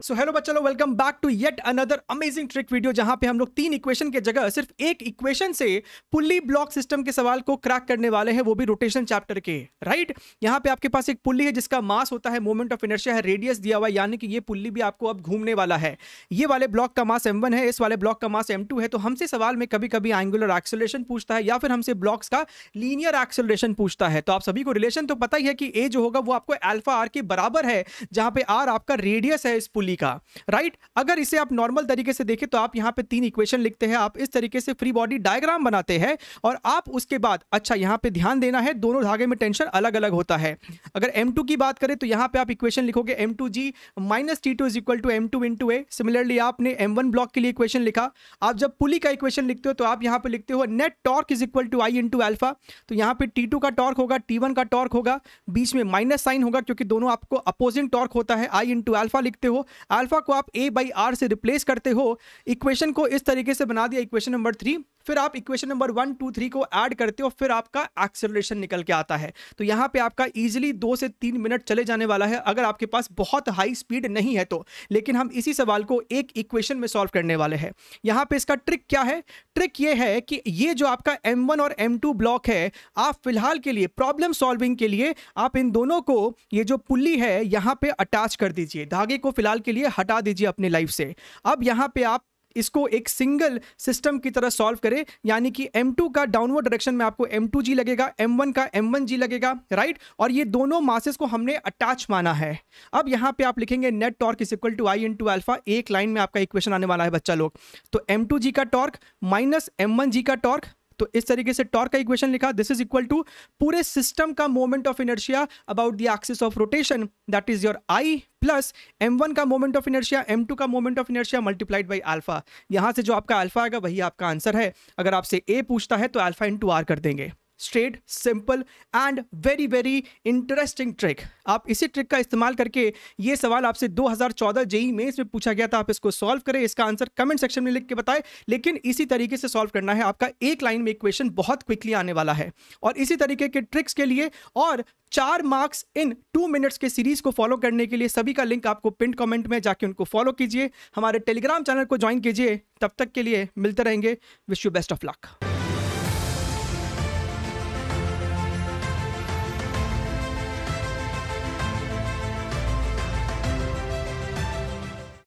सो hello बच्चा लोग, welcome back to yet another amazing trick video जहां पे हम लोग 3 इक्वेशन के जगह सिर्फ एक इक्वेशन से पुल्ली ब्लॉक सिस्टम के सवाल को क्रैक करने वाले हैं, वो भी रोटेशन चैप्टर के। राइट, यहां पे आपके पास एक पुल्ली है जिसका मास होता है, मोमेंट ऑफ इनर्शिया है, रेडियस दिया हुआ है, यानी कि ये पुल्ली भी आपको अब घूमने वाला है। ये वाले ब्लॉक का मास m1 है, इस वाले ब्लॉक का मास m2 है। तो हमसे सवाल में कभी कभी एंगुलर एक्सेलरेशन पूछता है या फिर हमसे ब्लॉक्स का लीनियर एक्सेलरेशन पूछता है। तो आप सभी को रिलेशन तो पता ही है कि ए जो होगा वो आपको अल्फा आर के बराबर है, जहां पे आर आपका रेडियस है इस पुल्ली का। राइट, अगर इसे आप नॉर्मल तरीके से देखें तो आप यहां पे 3 इक्वेशन लिखते हैं, आप इस तरीके से फ्री बॉडी डायग्राम बनाते हैं और आप उसके बाद अच्छा यहां पे ध्यान देना है, दोनों धागे में टेंशन अलग अलग होता है। अगर m2 की बात करें तो यहां पे आप इक्वेशन लिखोगे m2g minus t2 is equal to m2 into a। Similarly आपने m1 ब्लॉक के लिए इक्वेशन लिखा। आप जब पुली का इक्वेशन लिखते हो तो आप यहां पे लिखते हो net torque is equal to i into alpha. तो यहां पे t2 का टॉर्क होगा, t1 का टॉर्क होगा, बीच में माइनस साइन होगा क्योंकि दोनों आपको अपोजिंग टॉर्क होता है। i इंटू अल्फा लिखते हो, अल्फा को आप a बाई आर से रिप्लेस करते हो। इक्वेशन को इस तरीके से बना दिया, इक्वेशन नंबर 3। फिर आप इक्वेशन नंबर 1, 2, 3 को ऐड करते हो, फिर आपका एक्सेलरेशन निकल के आता है। तो यहां पे आपका इजीली 2 से 3 मिनट चले जाने वाला है अगर आपके पास बहुत हाई स्पीड नहीं है तो। लेकिन हम इसी सवाल को एक इक्वेशन में सॉल्व करने वाले हैं। यहां पे इसका ट्रिक क्या है? ट्रिक ये है कि ये जो आपका m1 और m2 ब्लॉक है, आप फिलहाल के लिए प्रॉब्लम सॉल्विंग के लिए आप इन दोनों को, ये जो पुल्ली है यहां पे अटैच कर दीजिए, धागे को फिलहाल के लिए हटा दीजिए अपने लाइफ से। अब यहां पे आप इसको एक सिंगल सिस्टम की तरह सॉल्व करें, यानी कि m2 का डाउनवर्ड डायरेक्शन में आपको m2g लगेगा, m1 का m1g लगेगा। राइट, और ये दोनों मासेस को हमने अटैच माना है। अब यहां पे आप लिखेंगे net torque is equal to i into alpha. एक लाइन में आपका इक्वेशन आने वाला है बच्चा लोग। तो m2g का टॉर्क माइनस m1g का टॉर्क, तो इस तरीके से टॉर्क का इक्वेशन लिखा। दिस इज इक्वल टू पूरे सिस्टम का moment of inertia about the axis of rotation, that is your I, plus m1 का मोमेंट ऑफ इनर्शिया, m2 का moment of inertia multiplied by alpha. यहां से जो आपका अल्फा आएगा वही आपका आंसर है। अगर आपसे a पूछता है तो अल्फा इंटू आर कर देंगे। Straight, simple and very very interesting trick. आप इसी ट्रिक का इस्तेमाल करके, ये सवाल आपसे 2014 जेईई मेंस में पूछा गया था, आप इसको सॉल्व करें। इसका आंसर कमेंट सेक्शन में लिख के बताएं, लेकिन इसी तरीके से सॉल्व करना है। आपका एक लाइन में इक्वेशन बहुत क्विकली आने वाला है। और इसी तरीके के ट्रिक्स के लिए और 4 मार्क्स इन 2 मिनट्स के सीरीज को फॉलो करने के लिए सभी का लिंक आपको पिन कमेंट में जाके उनको फॉलो कीजिए, हमारे टेलीग्राम चैनल को ज्वाइन कीजिए। तब तक के लिए मिलते रहेंगे। Wish you best of luck.